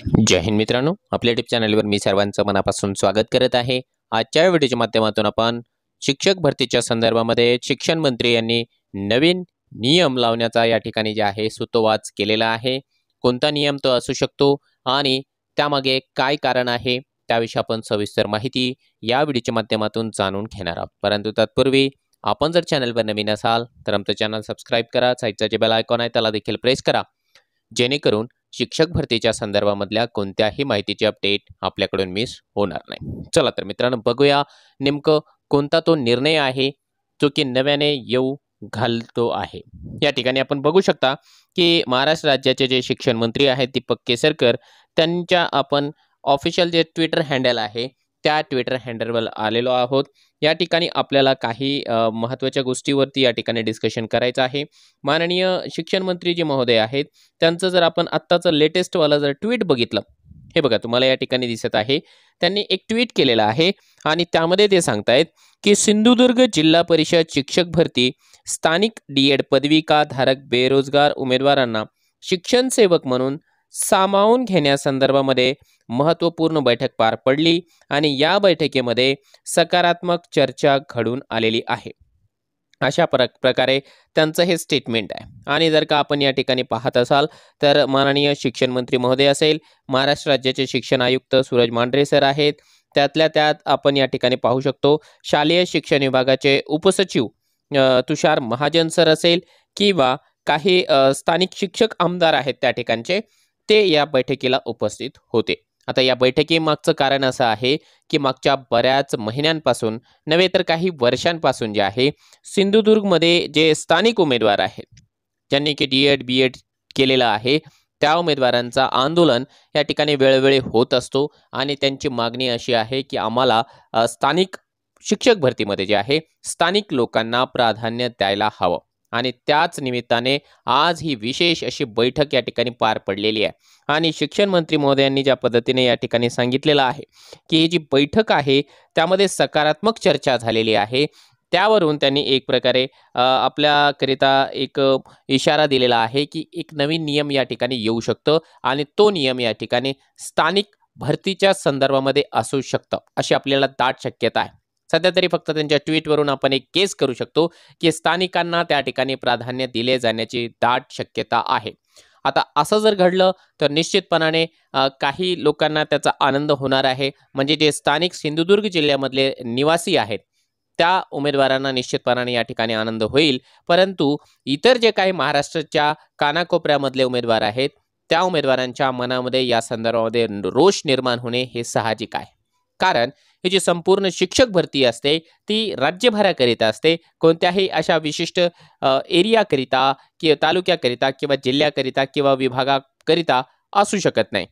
जय हिंद मित्रांनो, आपल्या यूट्यूब चॅनलवर मी सर्वांचं मनापासून स्वागत करत आहे। आजच्या व्हिडिओच्या माध्यमातून आपण शिक्षक भरतीच्या संदर्भामध्ये शिक्षण मंत्री यांनी नवीन नियम लावण्याचा या ठिकाणी जे आहे सूतोवाच केलेला आहे। कोणता नियम तो असू शकतो आणि त्यामागे काय कारण आहे त्याविषयी आपण सविस्तर माहिती या व्हिडिओच्या माध्यमातून जाणून घेणार आहोत। परंतु तत्पूर्वी आपण जर चॅनलवर नवीन असाल तर आमचं चॅनल सबस्क्राइब करा, साईडचा जे बेल आयकॉन आहे त्याला देखील प्रेस करा, जेणेकरून शिक्षक भरतीच्या संदर्भामधल्या कोणत्याही माहितीचे अपडेट आपल्याकडून मिस होणार नाही। चला तर मित्रांनो, बघूया नेमकं कोणता तो निर्णय आहे जो की नव्याने येऊ घालतो आहे। या ठिकाणी आपण बघू शकता की महाराष्ट्र राज्याचे जे शिक्षण मंत्री आहेत दीपक केसरकर, त्यांच्या आपण ऑफिशियल जे ट्विटर हँडल आहे त्या ट्विटर हँडलवर आलेलो आहोत। या ठिकाणी आपल्याला काही महत्त्वाच्या गोष्टीवरती या ठिकाणी डिस्कशन करायचं आहे। माननीय शिक्षण मंत्री जी महोदय आहेत त्यांचं जर आपण आत्ताचं लेटेस्ट वाला जर ट्विट बघितलं, हे बघा तुम्हाला या ठिकाणी दिसत आहे, त्यांनी एक ट्विट केलेलं आहे आणि त्यामध्ये ते सांगतायत की सिंधुदुर्ग जिल्हा परिषद शिक्षक भरती स्थानिक डीएड पदविका धारक बेरोजगार उमेदवारांना शिक्षण सेवक म्हणून सामावून घेण्यासंदर्भामध्ये महत्त्वपूर्ण बैठक पार पडली आणि या बैठकीमध्ये सकारात्मक चर्चा घडून आलेली आहे। अशा प्रकारे त्यांचं हे स्टेटमेंट आहे। आणि जर का आपण या ठिकाणी पाहत असाल तर माननीय शिक्षण मंत्री महोदय असेल, महाराष्ट्र राज्याचे शिक्षण आयुक्त सूरज मांढरे सर आहेत, त्यातल्या त्यात आपण या ठिकाणी पाहू शकतो शालेय शिक्षण विभागाचे उपसचिव तुषार महाजन सर असेल किंवा काही स्थानिक शिक्षक आमदार आहेत त्या ठिकाणचे, ते या बैठकीला उपस्थित होते। आता या बैठकीमागचं कारण असं आहे की मागच्या बऱ्याच महिन्यांपासून नव्हे तर काही वर्षांपासून जे आहे सिंधुदुर्गमध्ये जे स्थानिक उमेदवार आहेत ज्यांनी की डीएड बीएड केलेलं आहे त्या उमेदवारांचा आंदोलन या ठिकाणी वेळोवेळी होत असतो आणि त्यांची मागणी अशी आहे की आम्हाला स्थानिक शिक्षक भरतीमध्ये जे आहे स्थानिक लोकांना प्राधान्य द्यायला हवं। आणि त्याच निमित्ताने आज ही विशेष अशी बैठक या ठिकाणी पार पडलेली आहे। आणि शिक्षण मंत्री महोदयांनी ज्या पद्धतीने या ठिकाणी सांगितलेलं आहे की ही जी बैठक आहे त्यामध्ये सकारात्मक चर्चा झालेली आहे, त्यावरून त्यांनी एक प्रकारे आपल्याकरिता एक इशारा दिलेला आहे की एक नवीन नियम या ठिकाणी येऊ शकतं आणि तो नियम या ठिकाणी स्थानिक भरतीच्या संदर्भामध्ये असू शकतं अशी आपल्याला दाट शक्यता आहे। सध्या तरी फक्त त्यांच्या ट्विटवरून आपण एक केस करू शकतो की स्थानिकांना त्या ठिकाणी प्राधान्य दिले जाण्याची दाट शक्यता आहे। आता असं जर घडलं तर निश्चितपणाने काही लोकांना त्याचा आनंद होणार आहे, म्हणजे जे स्थानिक सिंधुदुर्ग जिल्ह्यामधले निवासी आहेत त्या उमेदवारांना निश्चितपणाने या ठिकाणी आनंद होईल। परंतु इतर जे काही महाराष्ट्राच्या कानाकोपऱ्यामधले उमेदवार आहेत त्या उमेदवारांच्या मनामध्ये या संदर्भामध्ये रोष निर्माण होणे हे साहजिक आहे। कारण ही जी संपूर्ण शिक्षक भरती असते ती राज्यभराकरिता असते, कोणत्याही अशा विशिष्ट एरियाकरिता किंवा तालुक्याकरिता किंवा जिल्ह्याकरिता किंवा विभागाकरिता असू शकत नाही।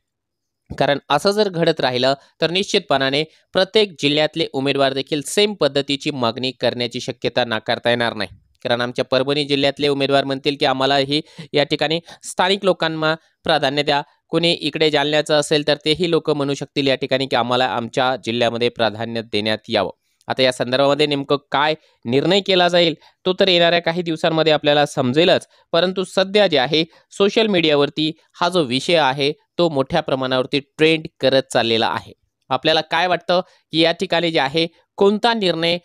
कारण असं जर घडत राहिलं तर निश्चितपणाने प्रत्येक जिल्ह्यातले उमेदवार देखील सेम पद्धतीची मागणी करण्याची शक्यता नाकारता येणार नाही। कारण आमच्या परभणी जिल्ह्यातले उमेदवार म्हणतील की आम्हाला ही या ठिकाणी स्थानिक लोकांना प्राधान्य द्या, कोणी इकडे जालन्याचं असेल तर तेही लोक म्हणू शकतील या ठिकाणी की आम्हाला आमच्या जिल्ह्यामध्ये प्राधान्य देण्यात यावं। आता या संदर्भामध्ये नेमकं काय निर्णय केला जाईल तो तर येणाऱ्या काही दिवसांमध्ये आपल्याला समजेलच, परंतु सध्या जे आहे सोशल मीडियावरती हा जो विषय आहे तो मोठ्या प्रमाणावरती ट्रेंड करत चाललेला आहे। आपल्याला काय वाटतं की या ठिकाणी जे आहे कोणता निर्णय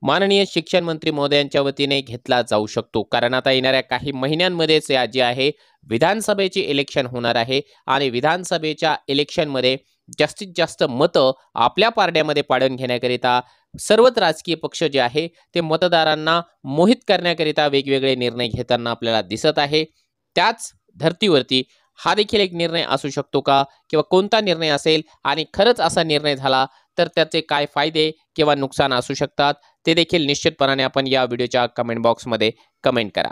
माननीय शिक्षण मंत्री महोदयांच्या वतीने घेतला जाऊ शकतो? कारण आता येणाऱ्या काही महिन्यांमध्येच या जे आहे विधानसभेची इलेक्शन होणार आहे आणि विधानसभेच्या इलेक्शनमध्ये जास्तीत जास्त मतं आपल्या पारड्यामध्ये पाडून घेण्याकरिता सर्वच राजकीय पक्ष जे आहे ते मतदारांना मोहित करण्याकरिता वेगवेगळे निर्णय घेताना आपल्याला दिसत आहे। त्याच धर्तीवरती हा देखील एक निर्णय असू शकतो का, किंवा कोणता निर्णय असेल आणि खरंच असा निर्णय झाला तर त्याचे काय फायदे किंवा नुकसान असू शकतात ते देखील निश्चितपणाने आपण या व्हिडिओच्या कमेंट बॉक्समध्ये कमेंट करा।